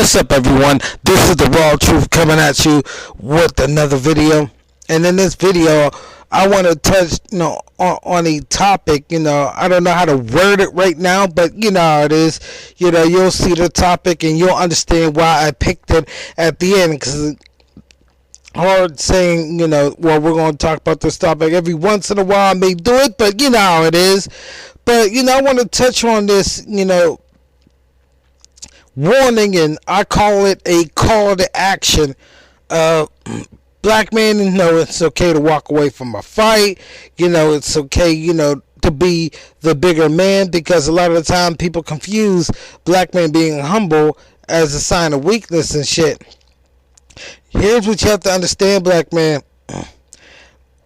What's up, everyone? This is the Raw Truth coming at you with another video. And in this video, I want to touch, on a topic. I don't know how to word it right now, but you know how it is. You'll see the topic and you'll understand why I picked it at the end. Because it's hard saying, well, we're going to talk about this topic every once in a while. I may do it, but you know how it is. But I want to touch on this, warning, and I call it a call to action. Black men, it's okay to walk away from a fight. It's okay, to be the bigger man, because a lot of the time people confuse black men being humble as a sign of weakness and shit. Here's what you have to understand, black man.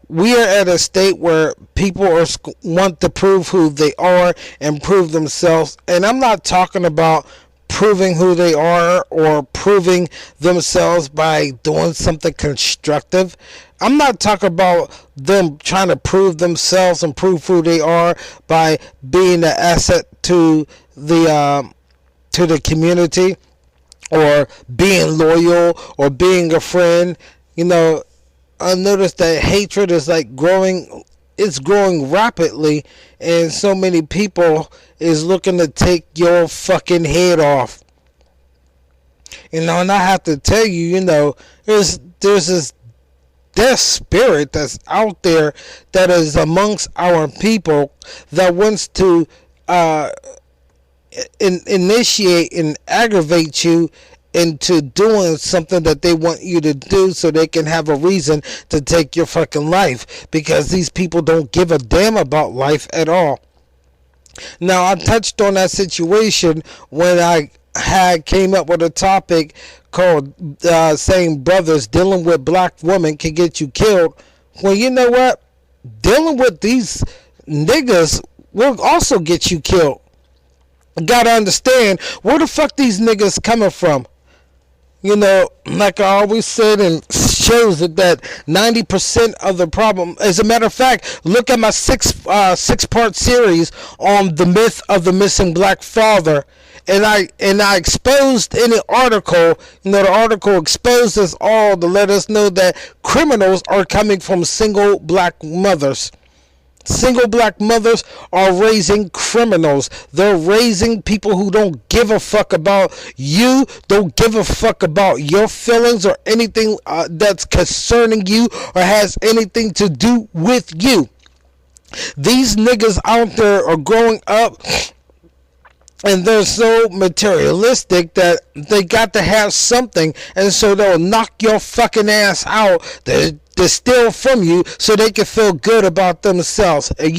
We are at a state where people want to prove who they are and prove themselves. And I'm not talking about proving who they are or proving themselves by doing something constructive. I'm not talking about them trying to prove themselves and prove who they are by being an asset to the community, or being loyal, or being a friend. I noticed that hatred is growing. It's growing rapidly, and so many people is looking to take your fucking head off. And I have to tell you, there's this death spirit that's out there that is amongst our people that wants to initiate and aggravate you into doing something that they want you to do, so they can have a reason to take your fucking life, because these people don't give a damn about life at all. Now, I touched on that situation when I came up with a topic called saying brothers dealing with black women can get you killed. Well, you know what? Dealing with these niggas will also get you killed. You gotta understand where the fuck these niggas coming from. Like I always said, and shows it that 90% of the problem, as a matter of fact, look at my six-part series on the myth of the missing black father. And I exposed in an article, the article exposed us all to let us know that criminals are coming from single black mothers. Single black mothers are raising criminals. They're raising people who don't give a fuck about you, don't give a fuck about your feelings or anything that's concerning you or has anything to do with you. These niggas out there are growing up, and they're so materialistic that they got to have something, and so they'll knock your fucking ass out to steal from you so they can feel good about themselves. And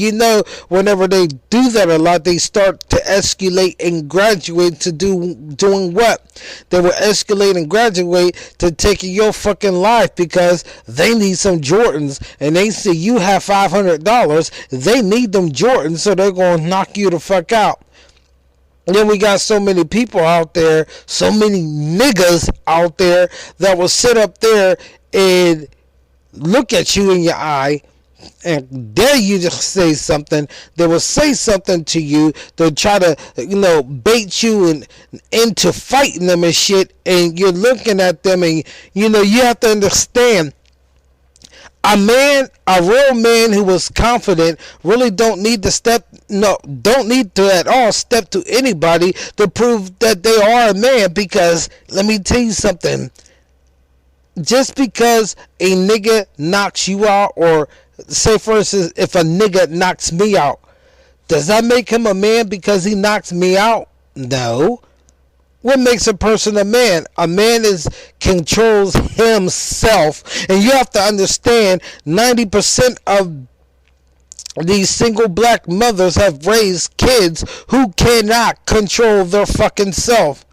whenever they do that a lot, they start to escalate and graduate to doing what? They will escalate and graduate to taking your fucking life, because they need some Jordans, and they see you have $500. They need them Jordans, so they're going to knock you the fuck out. And then we got so many people out there, so many niggas out there that will sit up there and look at you in your eye and dare you to say something. They will say something to you. They'll try to, bait you into fighting them and shit. And you're looking at them, and, you have to understand, a real man who was confident really don't need to at all step to anybody to prove that they are a man. Because let me tell you something. Just because a nigga knocks you out, or say for instance, if a nigga knocks me out, does that make him a man because he knocks me out? No. What makes a person a man? A man controls himself. And you have to understand, 90% of these single black mothers have raised kids who cannot control their fucking self.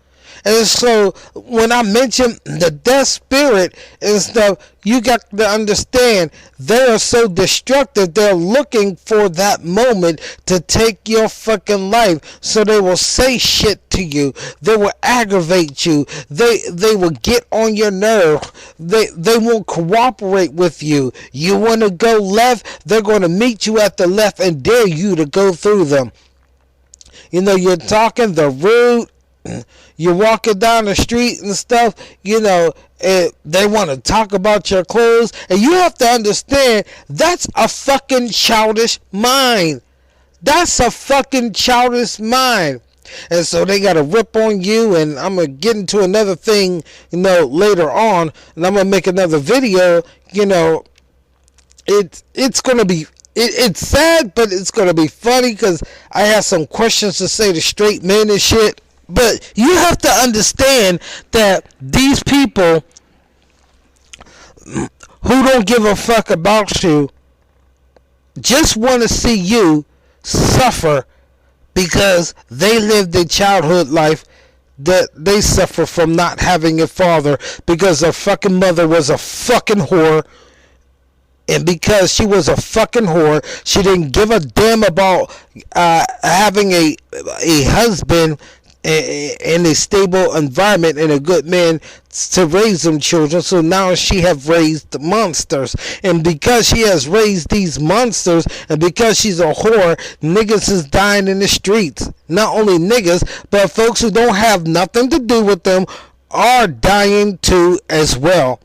And so when I mention the death spirit and stuff, you got to understand, they are so destructive. They're looking for that moment to take your fucking life. So they will say shit to you. They will aggravate you. They will get on your nerve. They won't cooperate with you. You want to go left, they're going to meet you at the left and dare you to go through them. You're talking, the rude. you're walking down the street and stuff, they want to talk about your clothes. And you have to understand, that's a fucking childish mind. That's a fucking childish mind. And so they got to rip on you. And I'm going to get into another thing, later on. And I'm going to make another video. It's going to be, it's sad, but it's going to be funny because I have some questions to say to straight men and shit. But you have to understand that these people who don't give a fuck about you just want to see you suffer because they lived a childhood life that they suffer from not having a father because their fucking mother was a fucking whore. And because she was a fucking whore, she didn't give a damn about having a husband in a stable environment and a good man to raise them children. So now she have raised monsters. And because she has raised these monsters, and because she's a whore, niggas is dying in the streets. Not only niggas, but folks who don't have nothing to do with them are dying too as well.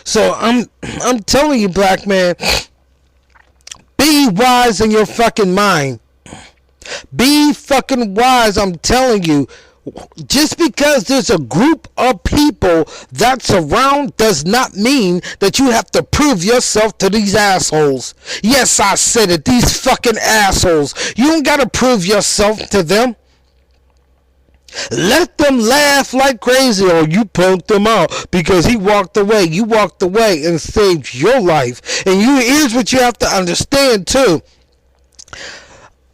So I'm telling you, black man, be wise in your fucking mind. Be fucking wise, I'm telling you. Just because there's a group of people that's around does not mean that you have to prove yourself to these assholes. Yes, I said it, these fucking assholes. You don't gotta prove yourself to them. Let them laugh like crazy, or you punked them out because he walked away. You walked away and saved your life. And here's what you have to understand too.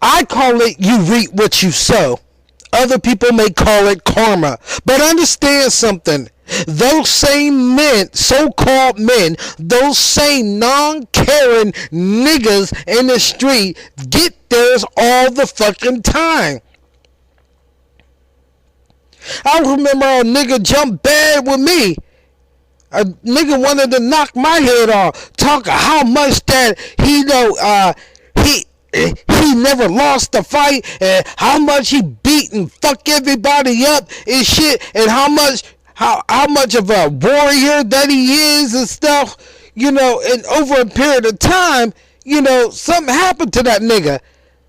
I call it you reap what you sow. Other people may call it karma. But understand something. Those same men, so-called men, those same non-caring niggas in the street get theirs all the fucking time. I remember a nigga jumped bad with me. A nigga wanted to knock my head off. Talking how much that he never lost the fight, and how much he beat and fuck everybody up and shit, and how much of a warrior that he is and stuff. And over a period of time, something happened to that nigga.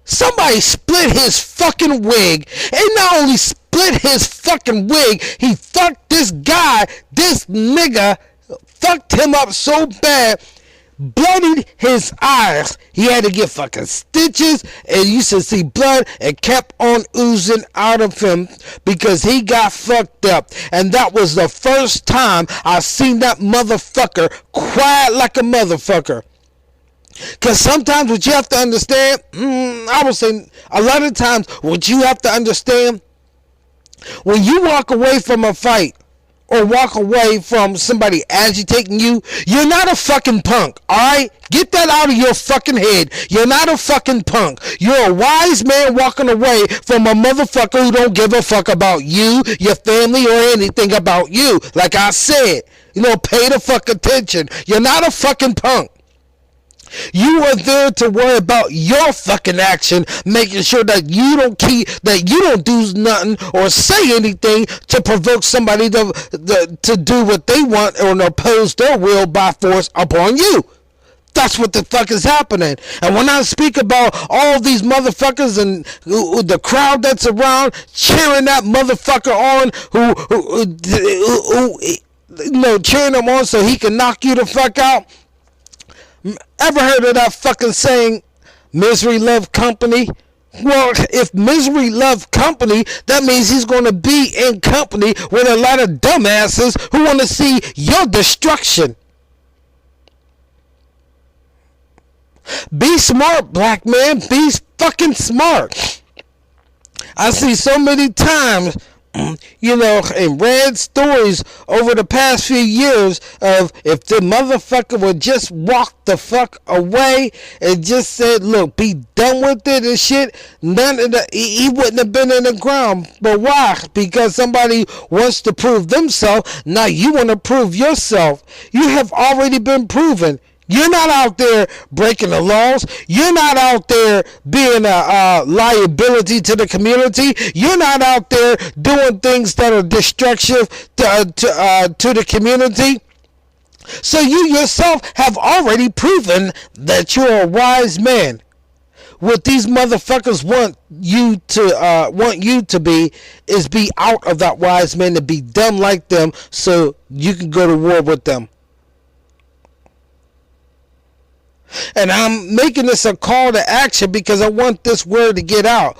Somebody split his fucking wig, and not only split his fucking wig, he fucked this nigga, fucked him up so bad, bloodied his eyes. He had to get fucking stitches, and you should see blood, and kept on oozing out of him because he got fucked up. And that was the first time I seen that motherfucker cry like a motherfucker. Because sometimes what you have to understand, I would say a lot of times what you have to understand, when you walk away from a fight or walk away from somebody agitating you, you're not a fucking punk, alright? Get that out of your fucking head. You're not a fucking punk. You're a wise man walking away from a motherfucker who don't give a fuck about you, your family, or anything about you. Like I said, pay the fuck attention. You're not a fucking punk. You are there to worry about your fucking action, making sure that you don't do nothing or say anything to provoke somebody to do what they want or oppose their will by force upon you. That's what the fuck is happening. And when I speak about all these motherfuckers and the crowd that's around cheering that motherfucker on, who cheering him on so he can knock you the fuck out. Ever heard of that fucking saying, misery love company? Well, if misery love company, that means he's going to be in company with a lot of dumbasses who want to see your destruction. Be smart, black man. Be fucking smart. I see so many times, in read stories over the past few years of if the motherfucker would just walk the fuck away and just said, look, be done with it and shit, none of the, he wouldn't have been in the ground. But why? Because somebody wants to prove themselves. Now you want to prove yourself. You have already been proven. You're not out there breaking the laws. You're not out there being a liability to the community. You're not out there doing things that are destructive to the community. So you yourself have already proven that you're a wise man. What these motherfuckers want you to be is be out of that wise man, to be dumb like them, so you can go to war with them. And I'm making this a call to action because I want this word to get out.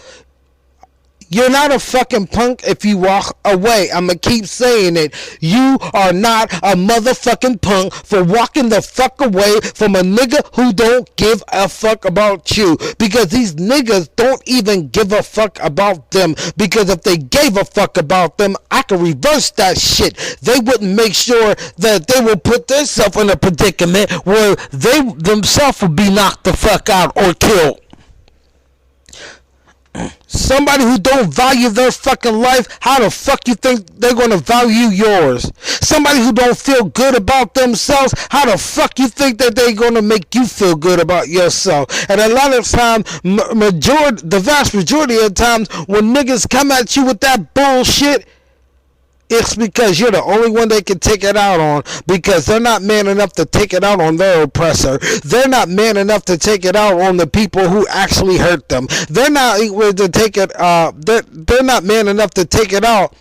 You're not a fucking punk if you walk away. I'm going to keep saying it. You are not a motherfucking punk for walking the fuck away from a nigga who don't give a fuck about you. Because these niggas don't even give a fuck about them. Because if they gave a fuck about them, I could reverse that shit. They wouldn't make sure that they will put themselves in a predicament where they themselves would be knocked the fuck out or killed. Somebody who don't value their fucking life, how the fuck you think they're gonna value yours? Somebody who don't feel good about themselves, how the fuck you think that they're gonna make you feel good about yourself? And a lot of times, the vast majority of the times, when niggas come at you with that bullshit, it's because you're the only one they can take it out on, because they're not man enough to take it out on their oppressor. They're not man enough to take it out on the people who actually hurt them. They're not able to take it. They're not man enough to take it out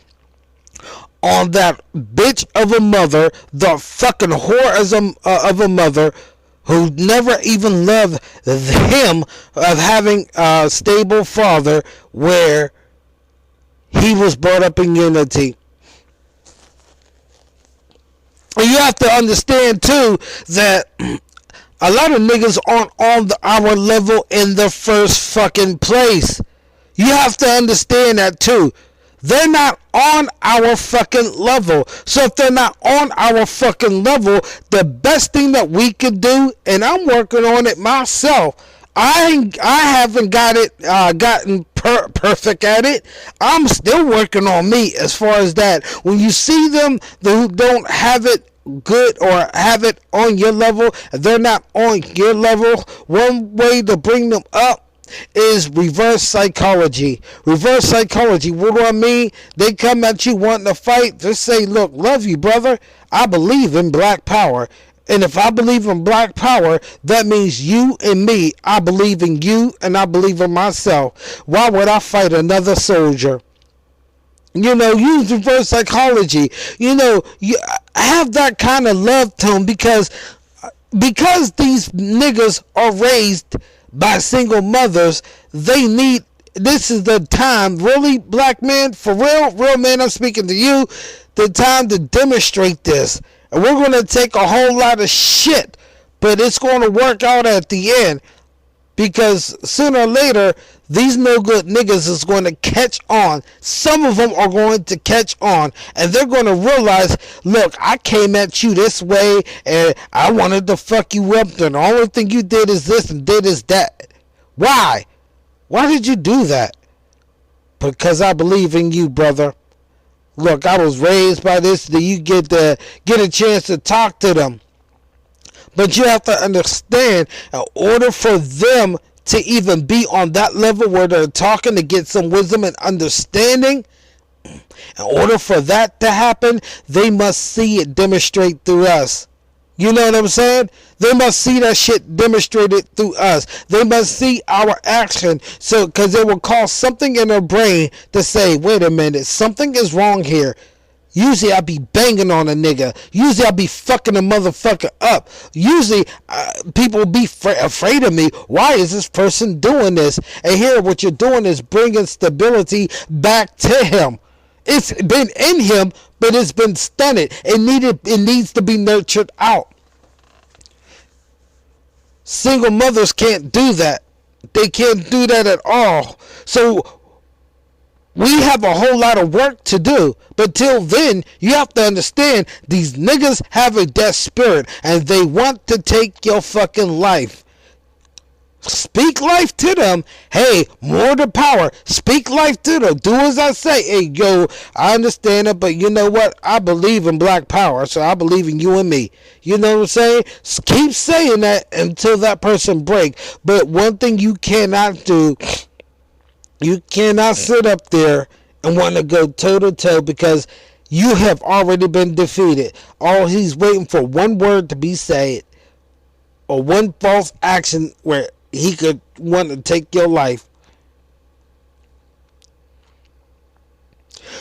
on that bitch of a mother, the fucking whore of a mother, who never even loved him of having a stable father where he was brought up in unity. You have to understand too that a lot of niggas aren't on our level in the first fucking place. You have to understand that too. They're not on our fucking level. So if they're not on our fucking level, the best thing that we could do, and I'm working on it myself, I haven't gotten perfect at it. I'm still working on me as far as that. When you see them who don't have it good or have it on your level, they're not on your level, one way to bring them up is reverse psychology. Reverse psychology, what do I mean? They come at you wanting to fight, just say, look, love you, brother. I believe in black power. And if I believe in black power, that means you and me. I believe in you and I believe in myself. Why would I fight another soldier? You know, use reverse psychology. You know, you have that kind of love tone because these niggas are raised by single mothers. They need, this is the time, really, black man, for real man, I'm speaking to you, the time to demonstrate this. And we're going to take a whole lot of shit, but it's going to work out at the end, because sooner or later, these no good niggas is going to catch on. Some of them are going to catch on, and they're going to realize, look, I came at you this way, and I wanted to fuck you up, and the only thing you did is this and did is that. Why? Why did you do that? Because I believe in you, brother. Look, I was raised by this, that you get a chance to talk to them. But you have to understand, in order for them to even be on that level where they're talking, to get some wisdom and understanding, in order for that to happen, they must see it demonstrate through us. You know what I'm saying? They must see that shit demonstrated through us. They must see our action. So, because it will cause something in their brain to say, wait a minute, something is wrong here. Usually I be banging on a nigga. Usually I be fucking a motherfucker up. Usually people be afraid of me. Why is this person doing this? And here what you're doing is bringing stability back to him. It's been in him, but it's been stunted. It needs to be nurtured out. Single mothers can't do that. They can't do that at all. So we have a whole lot of work to do. But till then, you have to understand, these niggas have a death spirit, and they want to take your fucking life. Speak life to them. Hey, more the power. Speak life to them. Do as I say. Hey, yo, I understand it, but you know what? I believe in black power, so I believe in you and me. You know what I'm saying? Keep saying that until that person break. But one thing you cannot do, you cannot sit up there and want to go toe-to-toe because you have already been defeated. All he's waiting for one word to be said or one false action where he could want to take your life.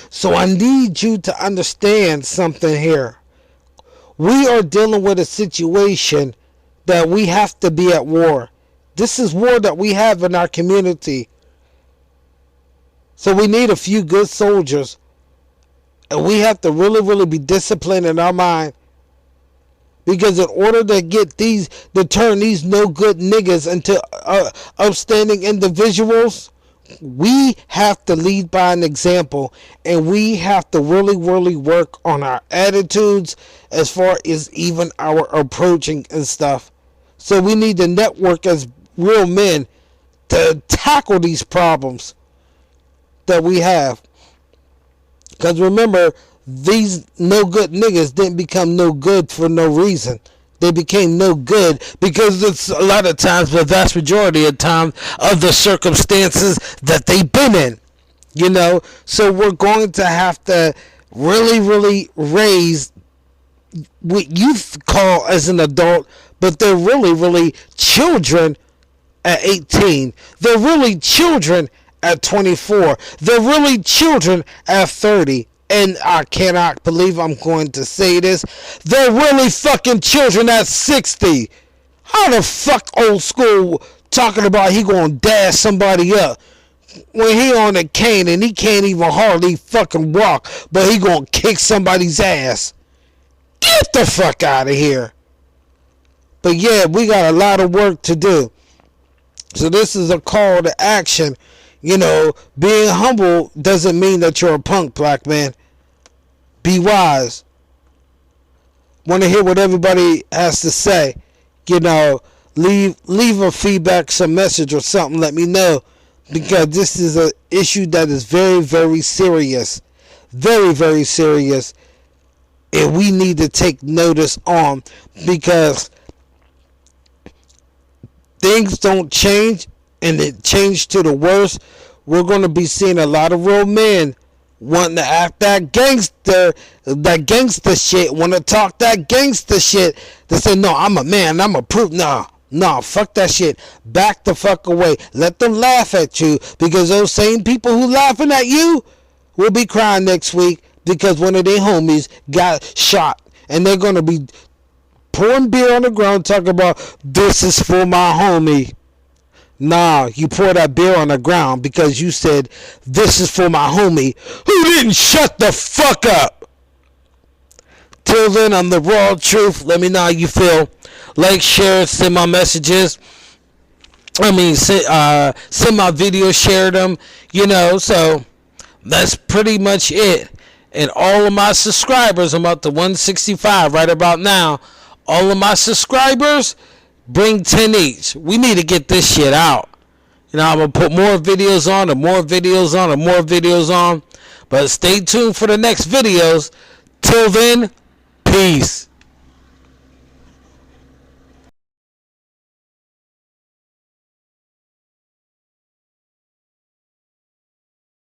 So I need you to understand something here. We are dealing with a situation that we have to be at war. This is war that we have in our community. So we need a few good soldiers. And we have to really, really be disciplined in our mind. Because in order to get to turn these no good niggas into upstanding individuals, we have to lead by an example. And we have to really, really work on our attitudes as far as even our approaching and stuff. So we need to network as real men to tackle these problems that we have. Because remember, these no good niggas didn't become no good for no reason. They became no good because it's a lot of times, the vast majority of time, of the circumstances that they've been in. You know, so we're going to have to really, really raise what you call as an adult, but they're really, really children at 18. They're really children at 24. They're really children at 30. And I cannot believe I'm going to say this. They're really fucking children at 60. How the fuck old school talking about he gonna dash somebody up when he on a cane and he can't even hardly fucking walk, but he gonna kick somebody's ass? Get the fuck out of here. But yeah, we got a lot of work to do. So this is a call to action. You know, being humble doesn't mean that you're a punk, black man. Be wise. Want to hear what everybody has to say. You know, leave a feedback, some message or something. Let me know. Because this is an issue that is very, very serious. Very, very serious. And we need to take notice on. Because things don't change. And it changed to the worse. We're going to be seeing a lot of real men wanting to act that gangster shit, want to talk that gangster shit. They say, no, I'm a man, I'm a proof. No, fuck that shit. Back the fuck away. Let them laugh at you, because those same people who laughing at you will be crying next week because one of their homies got shot. And they're going to be pouring beer on the ground talking about, this is for my homie. Nah, you pour that beer on the ground because you said, this is for my homie who didn't shut the fuck up. Till then, I'm the raw truth. Let me know how you feel. Like, share, send my messages. Send my videos, share them. You know, so that's pretty much it. And all of my subscribers, I'm up to 165 right about now. All of my subscribers, bring 10 each. We need to get this shit out. You know, I'm going to put more videos on and more videos on and more videos on. But stay tuned for the next videos. Till then, peace.